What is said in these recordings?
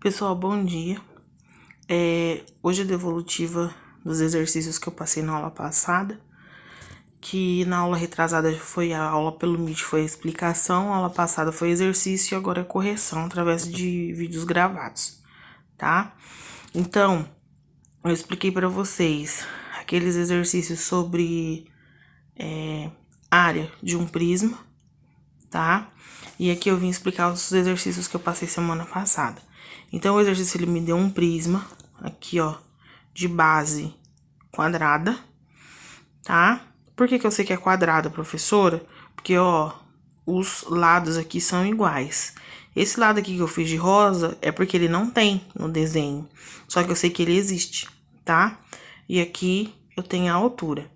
Pessoal, bom dia. Hoje é devolutiva dos exercícios que eu passei na aula passada, que na aula retrasada foi a aula pelo Meet, foi a explicação, a aula passada foi exercício e agora é correção através de vídeos gravados, tá? Então, eu expliquei para vocês aqueles exercícios sobre área de um prisma, tá? E aqui eu vim explicar os exercícios que eu passei semana passada. Então, o exercício, ele me deu um prisma, aqui, ó, de base quadrada, tá? Por que que eu sei que é quadrada, professora? Porque, ó, os lados aqui são iguais. Esse lado aqui que eu fiz de rosa é porque ele não tem no desenho. Só que eu sei que ele existe, tá? E aqui eu tenho a altura.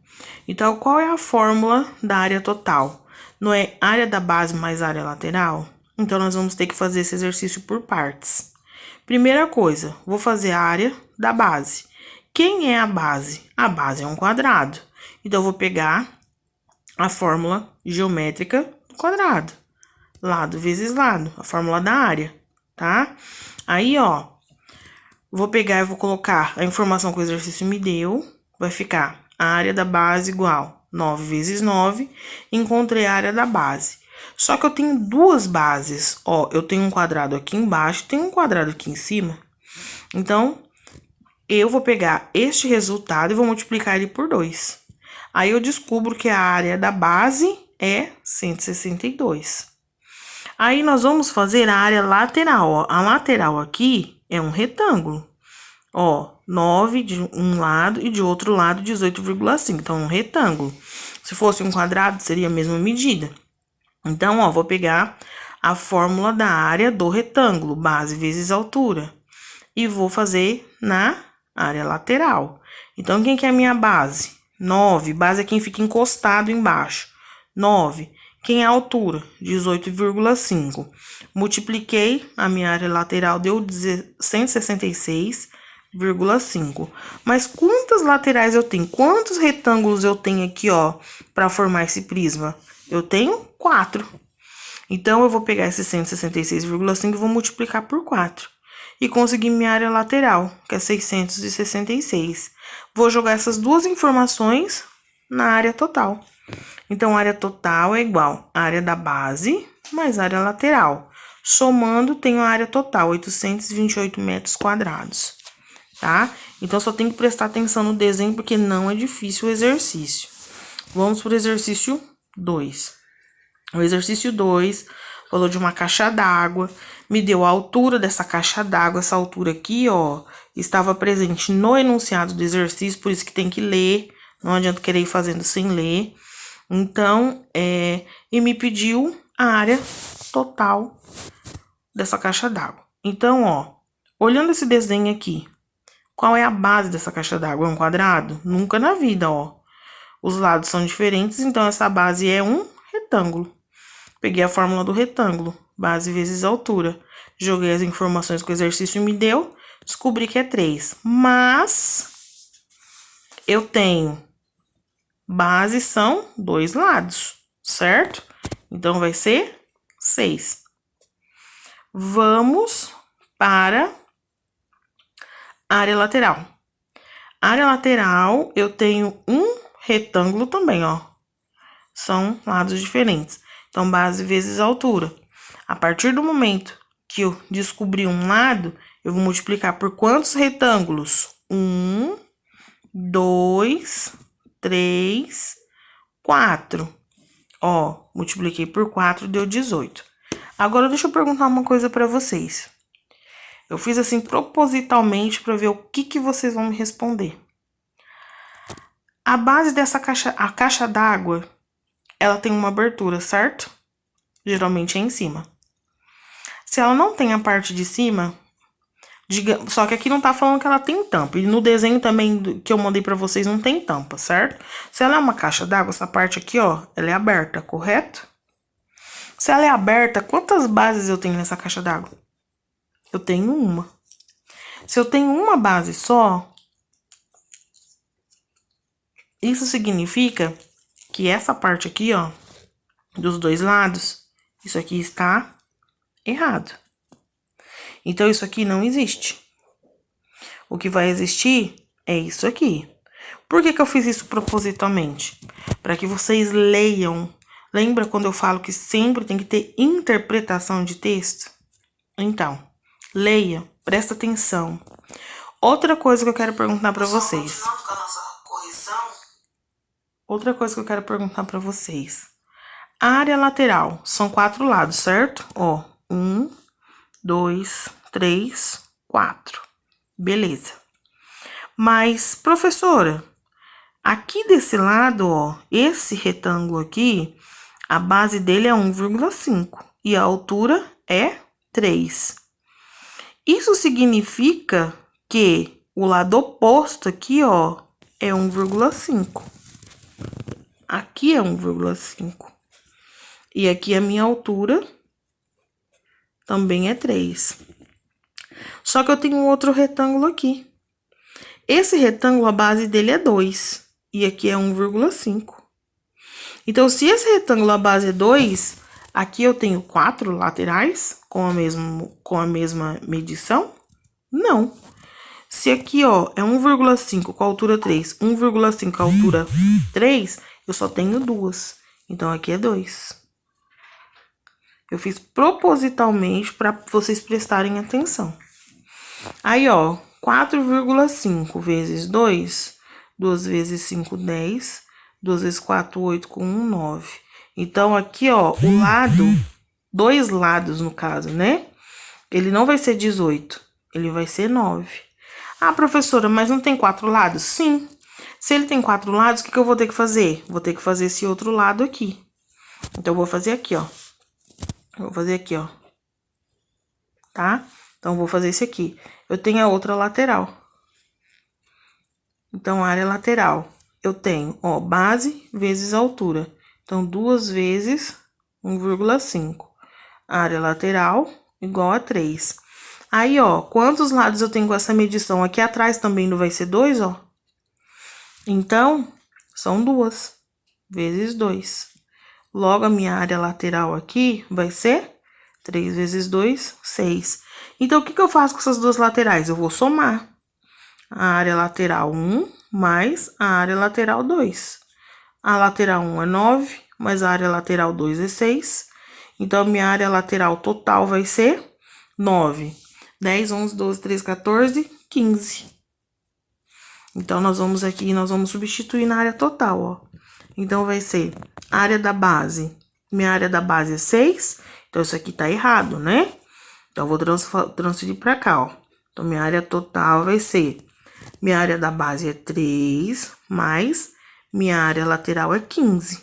Então, qual é a fórmula da área total? Não é área da base mais área lateral? Então, nós vamos ter que fazer esse exercício por partes. Primeira coisa, vou fazer a área da base. Quem é a base? A base é um quadrado. Então, eu vou pegar a fórmula geométrica do quadrado. Lado vezes lado, a fórmula da área, tá? Aí, ó, vou pegar e vou colocar a informação que o exercício me deu. Vai ficar a área da base igual 9 vezes 9. Encontrei a área da base. Só que eu tenho duas bases. Ó, eu tenho um quadrado aqui embaixo, tenho um quadrado aqui em cima. Então, eu vou pegar este resultado e vou multiplicar ele por 2. Aí, eu descubro que a área da base é 162. Aí, nós vamos fazer a área lateral, ó. A lateral aqui é um retângulo. Ó, 9 de um lado e de outro lado 18,5. Então, um retângulo. Se fosse um quadrado, seria a mesma medida. Então, ó, vou pegar a fórmula da área do retângulo, base vezes altura. E vou fazer na área lateral. Então, quem que é a minha base? 9. Base é quem fica encostado embaixo. 9. Quem é a altura? 18,5. Multipliquei, a minha área lateral deu 166,5. Mas quantas laterais eu tenho? Quantos retângulos eu tenho aqui, ó, para formar esse prisma? Eu tenho 4. Então, eu vou pegar esse 166,5 e vou multiplicar por 4. E conseguir minha área lateral, que é 666. Vou jogar essas duas informações na área total. Então, a área total é igual à área da base mais a área lateral. Somando, tenho a área total, 828 metros quadrados, tá? Então, só tem que prestar atenção no desenho, porque não é difícil o exercício. Vamos para o exercício 2. O exercício 2 falou de uma caixa d'água, me deu a altura dessa caixa d'água. Essa altura aqui, ó, estava presente no enunciado do exercício, por isso que tem que ler. Não adianta querer ir fazendo sem ler. Então, e me pediu a área total dessa caixa d'água. Então, ó, olhando esse desenho aqui, qual é a base dessa caixa d'água? É um quadrado? Nunca na vida, ó. Os lados são diferentes, então essa base é um retângulo. Peguei a fórmula do retângulo, base vezes altura. Joguei as informações que o exercício me deu, descobri que é 3. Mas eu tenho base são 2 lados, certo? Então, vai ser 6. Vamos para a área lateral. Área lateral, eu tenho um retângulo também, ó. São lados diferentes. Então, base vezes altura. A partir do momento que eu descobri um lado, eu vou multiplicar por quantos retângulos? 1, 2, 3, 4. Ó, multipliquei por 4, deu 18. Agora, deixa eu perguntar uma coisa para vocês. Eu fiz assim propositalmente para ver o que vocês vão me responder. A base dessa caixa, a caixa d'água, ela tem uma abertura, certo? Geralmente é em cima. Se ela não tem a parte de cima, só que aqui não tá falando que ela tem tampa. E no desenho também que eu mandei pra vocês não tem tampa, certo? Se ela é uma caixa d'água, essa parte aqui, ó, ela é aberta, correto? Se ela é aberta, quantas bases eu tenho nessa caixa d'água? Eu tenho uma. Se eu tenho uma base só, isso significa que essa parte aqui, ó, dos dois lados, isso aqui está errado. Então, isso aqui não existe. O que vai existir é isso aqui. Por que eu fiz isso propositalmente? Para que vocês leiam. Lembra quando eu falo que sempre tem que ter interpretação de texto? Então, leia, presta atenção. Outra coisa que eu quero perguntar para vocês. Continuando com a nossa correção. Outra coisa que eu quero perguntar para vocês. A área lateral são 4 lados, certo? Ó, 1, 2, 3, 4. Beleza. Mas, professora, aqui desse lado, ó, esse retângulo aqui, a base dele é 1,5 e a altura é 3. Isso significa que o lado oposto aqui, ó, é 1,5. Aqui é 1,5. E aqui a minha altura também é 3. Só que eu tenho um outro retângulo aqui. Esse retângulo, a base dele é 2. E aqui é 1,5. Então, se esse retângulo, a base é 2, aqui eu tenho 4 laterais com a mesma medição? Não. Se aqui, ó, é 1,5 com a altura 3, 1,5 com a altura 3, eu só tenho 2. Então, aqui é 2. Eu fiz propositalmente para vocês prestarem atenção. Aí, ó, 4,5 vezes 2, 2 vezes 5, 10, 2 vezes 4, 8, com 1, 9. Então, aqui, ó, o lado, 2 lados no caso, né? Ele não vai ser 18, ele vai ser 9. Ah, professora, mas não tem 4 lados? Sim. Se ele tem 4 lados, o que eu vou ter que fazer? Vou ter que fazer esse outro lado aqui. Então, eu vou fazer aqui, ó. Vou fazer aqui, ó. Tá? Então, vou fazer esse aqui. Eu tenho a outra lateral. Então, a área lateral, eu tenho, ó, base vezes altura. Então, 2 vezes 1,5. A área lateral igual a 3. Aí, ó, quantos lados eu tenho com essa medição? Aqui atrás também não vai ser 2, ó. Então, são 2 vezes 2. Logo, a minha área lateral aqui vai ser 3 vezes 2, 6. Então, o que eu faço com essas duas laterais? Eu vou somar a área lateral 1 mais a área lateral 2. A lateral 1 é 9, mais a área lateral 2 é 6. Então, a minha área lateral total vai ser 9. 10, 11, 12, 13, 14, 15. Então, nós vamos aqui, nós vamos substituir na área total, ó. Então, vai ser a área da base. Minha área da base é 6. Então, isso aqui tá errado, né? Então, eu vou transferir pra cá, ó. Então, minha área total vai ser... Minha área da base é 3, mais minha área lateral é 15.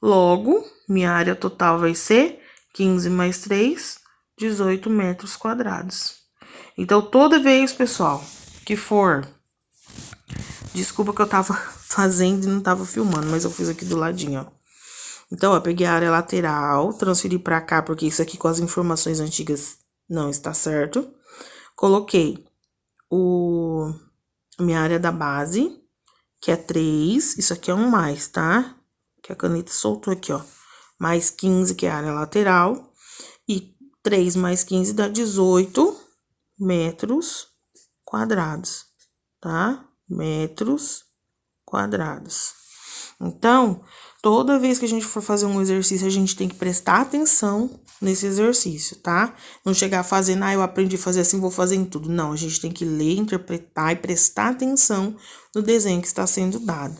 Logo, minha área total vai ser 15 mais 3, 18 metros quadrados. Então, toda vez, pessoal, que for... Desculpa que eu tava fazendo e não tava filmando, mas eu fiz aqui do ladinho, ó. Então, ó, peguei a área lateral, transferi pra cá, porque isso aqui com as informações antigas não está certo. Coloquei a minha área da base, que é 3, isso aqui é um mais, tá? Que a caneta soltou aqui, ó. Mais 15, que é a área lateral. E 3 mais 15 dá 18 metros quadrados, tá? Metros quadrados. Então, toda vez que a gente for fazer um exercício, a gente tem que prestar atenção nesse exercício, tá? Não chegar fazendo, eu aprendi a fazer assim, vou fazer em tudo. Não, a gente tem que ler, interpretar e prestar atenção no desenho que está sendo dado,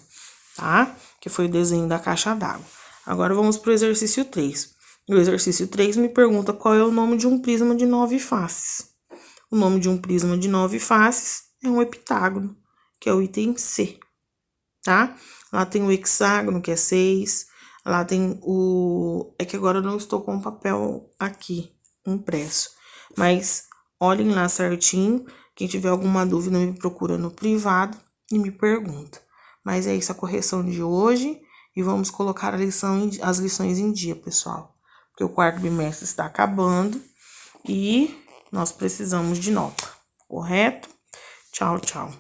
tá? Que foi o desenho da caixa d'água. Agora, vamos para o exercício 3. O exercício 3 me pergunta qual é o nome de um prisma de 9 faces. O nome de um prisma de 9 faces é um heptágono, que é o item C, tá? Lá tem o hexágono, que é 6. Lá tem o... É que agora eu não estou com o papel aqui, impresso. Mas olhem lá certinho. Quem tiver alguma dúvida, me procura no privado e me pergunta. Mas é isso a correção de hoje. E vamos colocar as lições em dia, pessoal. Porque o quarto bimestre está acabando. E nós precisamos de nota, correto? Tchau, tchau.